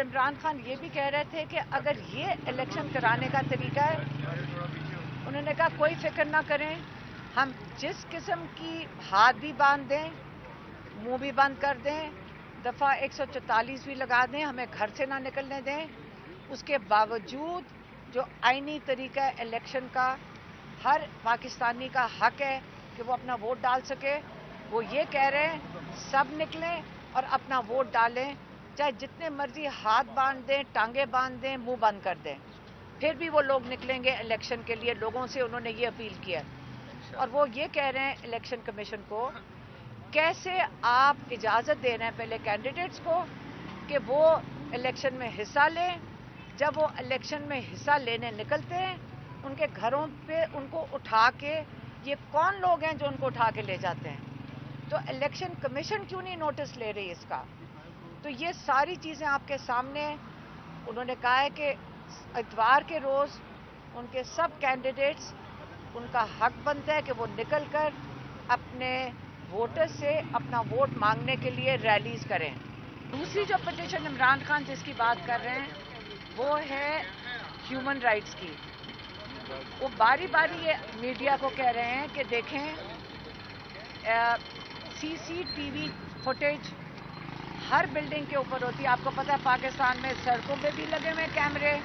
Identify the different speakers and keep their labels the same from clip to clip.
Speaker 1: عمران خان یہ بھی کہہ رہے تھے کہ اگر یہ الیکشن کرانے کا طریقہ ہے، انہوں نے کہا کوئی فکر نہ کریں، ہم جس قسم کی ہاتھ بھی باندھ دیں، منہ بھی بند کر دیں، دفعہ 144 بھی لگا دیں، ہمیں گھر سے نہ نکلنے دیں، اس کے باوجود جو آئینی طریقہ الیکشن کا ہر پاکستانی کا حق ہے کہ وہ اپنا ووٹ ڈال سکے، وہ یہ کہہ رہے ہیں سب نکلیں اور اپنا ووٹ ڈالیں، چاہے جتنے مرضی ہاتھ باندھ دیں، ٹانگیں باندھ دیں، منہ بند کر دیں، پھر بھی وہ لوگ نکلیں گے الیکشن کے لیے۔ لوگوں سے انہوں نے یہ اپیل کیا اور وہ یہ کہہ رہے ہیں الیکشن کمیشن کو، کیسے آپ اجازت دے رہے ہیں پہلے کینڈیڈیٹس کو کہ وہ الیکشن میں حصہ لیں، جب وہ الیکشن میں حصہ لینے نکلتے ہیں ان کے گھروں پہ ان کو اٹھا کے، یہ کون لوگ ہیں جو ان کو اٹھا کے لے جاتے ہیں؟ تو الیکشن کمیشن کیوں نہیں نوٹس لے رہی اس کا؟ تو یہ ساری چیزیں آپ کے سامنے، انہوں نے کہا ہے کہ اتوار کے روز ان کے سب کینڈیڈیٹس، ان کا حق بنتا ہے کہ وہ نکل کر اپنے ووٹر سے اپنا ووٹ مانگنے کے لیے ریلیز کریں۔ دوسری جو پٹیشن عمران خان جس کی بات کر رہے ہیں وہ ہے ہیومن رائٹس کی۔ وہ باری باری یہ میڈیا کو کہہ رہے ہیں کہ دیکھیں سی سی ٹی وی فوٹیج ہر بلڈنگ کے اوپر ہوتی ہے۔ آپ کو پتہ ہے پاکستان میں سڑکوں پہ بھی لگے ہوئے کیمرے،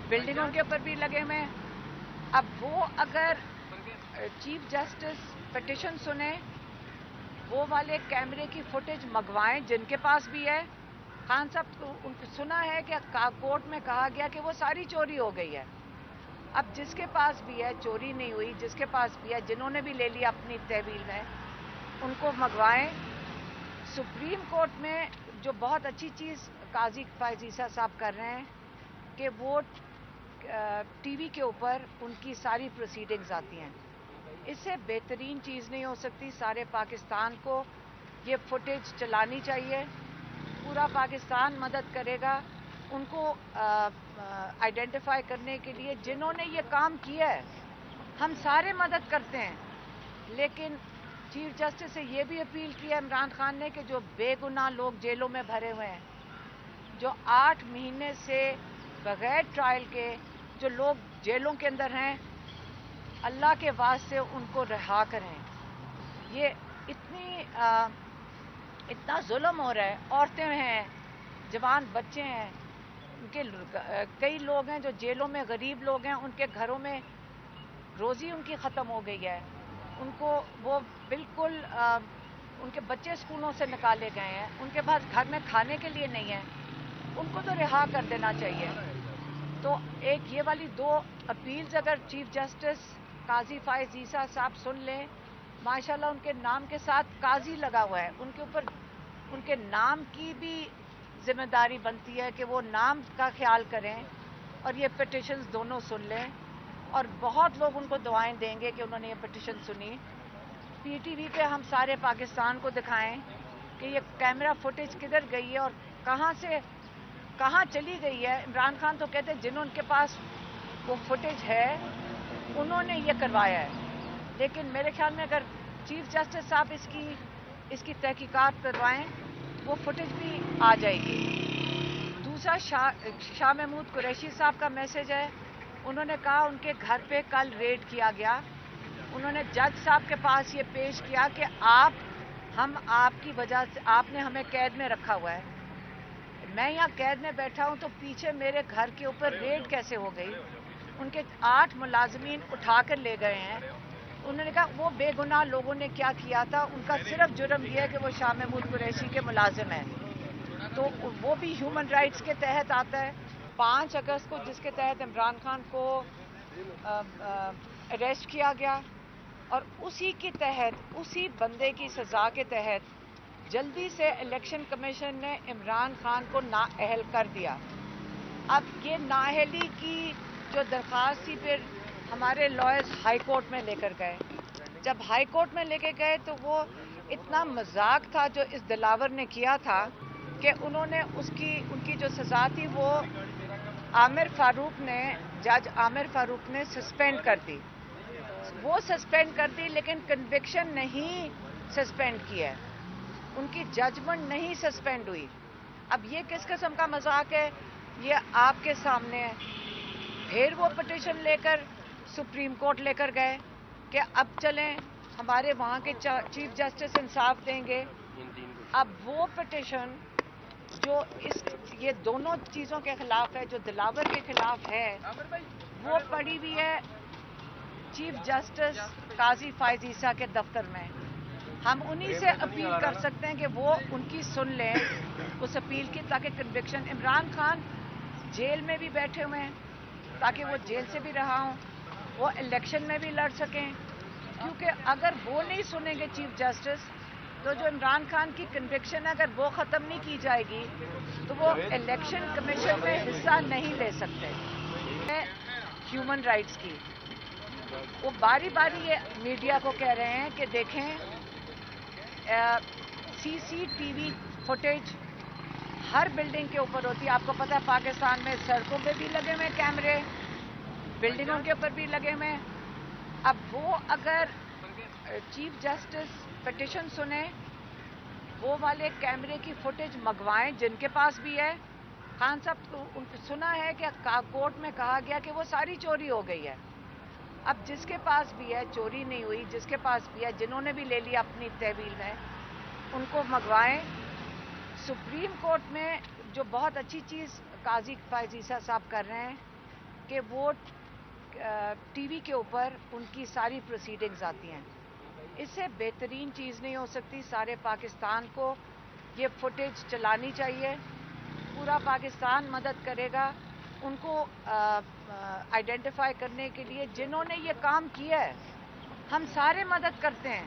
Speaker 1: بلڈنگوں کے اوپر بھی لگے ہوئے۔ اب وہ اگر چیف جسٹس پٹیشن سنیں، وہ والے کیمرے کی فوٹیج منگوائیں جن کے پاس بھی ہے۔ خان صاحب کو سنا ہے کہ کورٹ میں کہا گیا کہ وہ ساری چوری ہو گئی ہے۔ اب جس کے پاس بھی ہے، چوری نہیں ہوئی، جس کے پاس بھی ہے، جنہوں نے بھی لے لیا اپنی تحویل میں، ان کو منگوائیں۔ سپریم کورٹ میں جو بہت اچھی چیز قاضی فائز عیسیٰ صاحب کر رہے ہیں کہ وہ ٹی وی کے اوپر ان کی ساری پروسیڈنگز آتی ہیں۔ اس سے بہترین چیز نہیں ہو سکتی۔ سارے پاکستان کو یہ فوٹیج چلانی چاہیے، پورا پاکستان مدد کرے گا ان کو آئیڈینٹیفائی کرنے کے لیے جنہوں نے یہ کام کیا ہے۔ ہم سارے مدد کرتے ہیں، لیکن چیف جسٹس سے یہ بھی اپیل کی ہے عمران خان نے کہ جو بے گناہ لوگ جیلوں میں بھرے ہوئے ہیں، جو 8 مہینے سے بغیر ٹرائل کے جو لوگ جیلوں کے اندر ہیں، اللہ کے واسطے ان کو رہا کریں۔ یہ اتنا ظلم ہو رہا ہے، عورتیں ہیں، جوان بچے ہیں، ان کے کئی لوگ ہیں جو جیلوں میں، غریب لوگ ہیں، ان کے گھروں میں روزی ان کی ختم ہو گئی ہے، ان کو وہ بالکل ان کے بچے اسکولوں سے نکالے گئے ہیں، ان کے پاس گھر میں کھانے کے لیے نہیں ہے، ان کو تو رہا کر دینا چاہیے۔ تو ایک یہ والی 2 اپیلز اگر چیف جسٹس قاضی فائز عیسیٰ صاحب سن لیں، ماشاءاللہ ان کے نام کے ساتھ قاضی لگا ہوا ہے، ان کے اوپر ان کے نام کی بھی ذمہ داری بنتی ہے کہ وہ نام کا خیال کریں، اور یہ پٹیشنز دونوں سن لیں، اور بہت لوگ ان کو دعائیں دیں گے کہ انہوں نے یہ پٹیشن سنی۔ پی ٹی وی پہ ہم سارے پاکستان کو دکھائیں کہ یہ کیمرہ فوٹیج کدھر گئی ہے اور کہاں سے کہاں چلی گئی ہے۔ عمران خان تو کہتے ہیں جنہوں کے پاس وہ فوٹیج ہے انہوں نے یہ کروایا ہے، لیکن میرے خیال میں اگر چیف جسٹس صاحب اس کی تحقیقات کروائیں، وہ فوٹیج بھی آ جائے گی۔ دوسرا شاہ محمود قریشی صاحب کا میسج ہے، انہوں نے کہا ان کے گھر پہ کل ریڈ کیا گیا، انہوں نے جج صاحب کے پاس یہ پیش کیا کہ ہم آپ کی وجہ سے، آپ نے ہمیں قید میں رکھا ہوا ہے، میں یہاں قید میں بیٹھا ہوں تو پیچھے میرے گھر کے اوپر ریڈ کیسے ہو گئی؟ ان کے 8 ملازمین اٹھا کر لے گئے ہیں۔ انہوں نے کہا وہ بے گناہ لوگوں نے کیا کیا تھا، ان کا صرف جرم یہ ہے کہ وہ شاہ محمود قریشی کے ملازم ہیں، تو وہ بھی ہیومن رائٹس کے تحت آتا ہے۔ 5 اگست کو جس کے تحت عمران خان کو اریسٹ کیا گیا، اور اسی کے تحت، اسی بندے کی سزا کے تحت جلدی سے الیکشن کمیشن نے عمران خان کو نااہل کر دیا۔ اب یہ نااہلی کی جو درخواست تھی پھر ہمارے لائرز ہائی کورٹ میں لے کر گئے۔ جب ہائی کورٹ میں لے کے گئے تو وہ اتنا مذاق تھا جو اس دلاور نے کیا تھا کہ انہوں نے ان کی جو سزا تھی وہ جج عامر فاروق نے سسپینڈ کر دی، وہ سسپینڈ کر دی، لیکن کنوکشن نہیں سسپینڈ کی ہے، ان کی ججمنٹ نہیں سسپینڈ ہوئی۔ اب یہ کس قسم کا مذاق ہے؟ یہ آپ کے سامنے ہے. پھر وہ پٹیشن لے کر سپریم کورٹ لے کر گئے کہ اب چلیں ہمارے وہاں کے چیف جسٹس انصاف دیں گے. اب وہ پٹیشن جو یہ دونوں چیزوں کے خلاف ہے، جو دلاور کے خلاف ہے، وہ پڑی ہوئی ہے چیف جسٹس قاضی فائز عیسیٰ کے دفتر میں. ہم انہی سے اپیل کر سکتے ہیں کہ وہ ان کی سن لیں اس اپیل کی، تاکہ کنوکشن. عمران خان جیل میں بھی بیٹھے ہوئے ہیں تاکہ وہ جیل سے بھی رہا ہوں، وہ الیکشن میں بھی لڑ سکیں. کیونکہ اگر وہ نہیں سنیں گے چیف جسٹس، تو جو عمران خان کی کنوکشن اگر وہ ختم نہیں کی جائے گی تو وہ الیکشن کمیشن میں حصہ نہیں لے سکتے. ہیومن رائٹس کی وہ باری باری یہ میڈیا کو کہہ رہے ہیں کہ دیکھیں سی سی ٹی وی فوٹیج ہر بلڈنگ کے اوپر ہوتی ہے. آپ کو پتہ ہے پاکستان میں سڑکوں پہ بھی لگے ہوئے کیمرے، بلڈنگوں کے اوپر بھی لگے ہوئے. اب وہ اگر چیف جسٹس پٹیشن سنیں، وہ والے کیمرے کی فوٹیج منگوائیں جن کے پاس بھی ہے. خان صاحب کو سنا ہے کہ کورٹ میں کہا گیا کہ وہ ساری چوری ہو گئی ہے. اب جس کے پاس بھی ہے، چوری نہیں ہوئی، جس کے پاس بھی ہے، جنہوں نے بھی لے لیا اپنی تحویل میں، ان کو منگوائیں. سپریم کورٹ میں جو بہت اچھی چیز قاضی فائز عیسیٰ صاحب کر رہے ہیں کہ وہ ٹی وی کے اوپر ان کی ساری پروسیڈنگز آتی ہیں. اس سے بہترین چیز نہیں ہو سکتی. سارے پاکستان کو یہ فوٹیج چلانی چاہیے. پورا پاکستان مدد کرے گا ان کو آئیڈینٹیفائی کرنے کے لیے جنہوں نے یہ کام کیا ہے. ہم سارے مدد کرتے ہیں،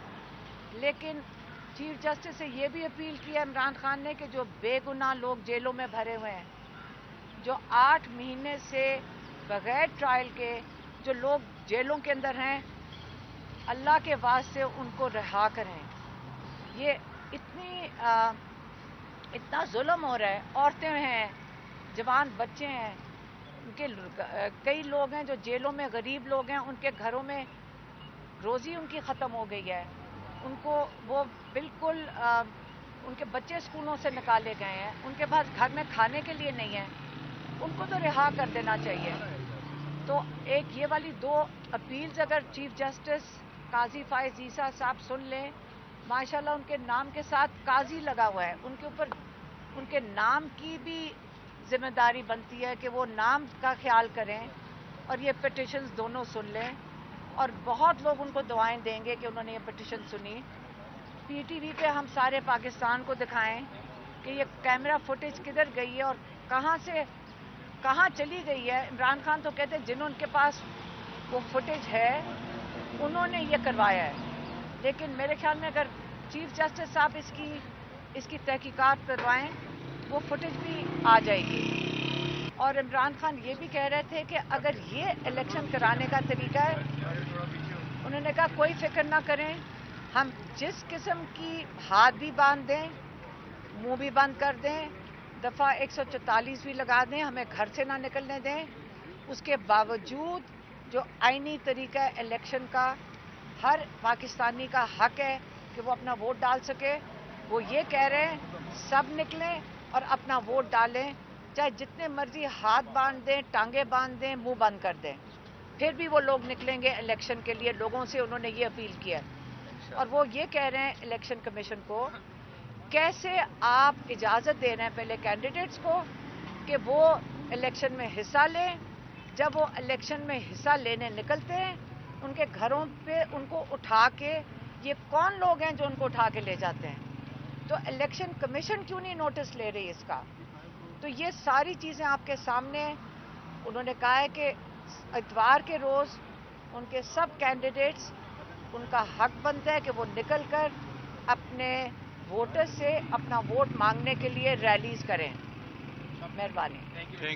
Speaker 1: لیکن چیف جسٹس سے یہ بھی اپیل کی ہے عمران خان نے کہ جو بے گناہ لوگ جیلوں میں بھرے ہوئے ہیں، جو 8 مہینے سے بغیر ٹرائل کے جو لوگ جیلوں کے اندر ہیں، اللہ کے واسطے ان کو رہا کریں. یہ اتنا ظلم ہو رہا ہے. عورتیں ہیں، جوان بچے ہیں، ان کے کئی لوگ ہیں جو جیلوں میں، غریب لوگ ہیں، ان کے گھروں میں روزی ان کی ختم ہو گئی ہے. ان کو وہ بالکل ان کے بچے اسکولوں سے نکالے گئے ہیں، ان کے پاس گھر میں کھانے کے لیے نہیں ہے. ان کو تو رہا کر دینا چاہیے. تو ایک یہ والی 2 اپیلز اگر چیف جسٹس قاضی فائز عیسیٰ صاحب سن لیں، ماشاءاللہ ان کے نام کے ساتھ قاضی لگا ہوا ہے، ان کے اوپر ان کے نام کی بھی ذمہ داری بنتی ہے کہ وہ نام کا خیال کریں. اور یہ پٹیشنز دونوں سن لیں، اور بہت لوگ ان کو دعائیں دیں گے کہ انہوں نے یہ پٹیشن سنی. پی ٹی وی پہ ہم سارے پاکستان کو دکھائیں کہ یہ کیمرہ فوٹیج کدھر گئی ہے اور کہاں سے کہاں چلی گئی ہے. عمران خان تو کہتے ہیں جنہوں کے پاس وہ فوٹیج ہے انہوں نے یہ کروایا ہے، لیکن میرے خیال میں اگر چیف جسٹس صاحب اس کی تحقیقات کروائیں، وہ فوٹیج بھی آ جائے گی. اور عمران خان یہ بھی کہہ رہے تھے کہ اگر یہ الیکشن کرانے کا طریقہ ہے، انہوں نے کہا کوئی فکر نہ کریں، ہم جس قسم کی ہاتھ بھی باندھ دیں، منہ بھی بند کر دیں، دفعہ 144 بھی لگا دیں، ہمیں گھر سے نہ نکلنے دیں، اس کے باوجود جو آئینی طریقہ ہے الیکشن کا، ہر پاکستانی کا حق ہے کہ وہ اپنا ووٹ ڈال سکے. وہ یہ کہہ رہے ہیں سب نکلیں اور اپنا ووٹ ڈالیں، چاہے جتنے مرضی ہاتھ باندھ دیں، ٹانگیں باندھ دیں، منہ بند کر دیں، پھر بھی وہ لوگ نکلیں گے الیکشن کے لیے. لوگوں سے انہوں نے یہ اپیل کیا. اور وہ یہ کہہ رہے ہیں الیکشن کمیشن کو، کیسے آپ اجازت دے رہے ہیں پہلے کینڈیڈیٹس کو کہ وہ الیکشن میں حصہ لیں، جب وہ الیکشن میں حصہ لینے نکلتے ہیں ان کے گھروں پہ ان کو اٹھا کے، یہ کون لوگ ہیں جو ان کو اٹھا کے لے جاتے ہیں؟ تو الیکشن کمیشن کیوں نہیں نوٹس لے رہی اس کا؟ تو یہ ساری چیزیں آپ کے سامنے ہیں. انہوں نے کہا ہے کہ اتوار کے روز ان کے سب کینڈیڈیٹس، ان کا حق بنتا ہے کہ وہ نکل کر اپنے ووٹر سے اپنا ووٹ مانگنے کے لیے ریلیز کریں. مہربانی.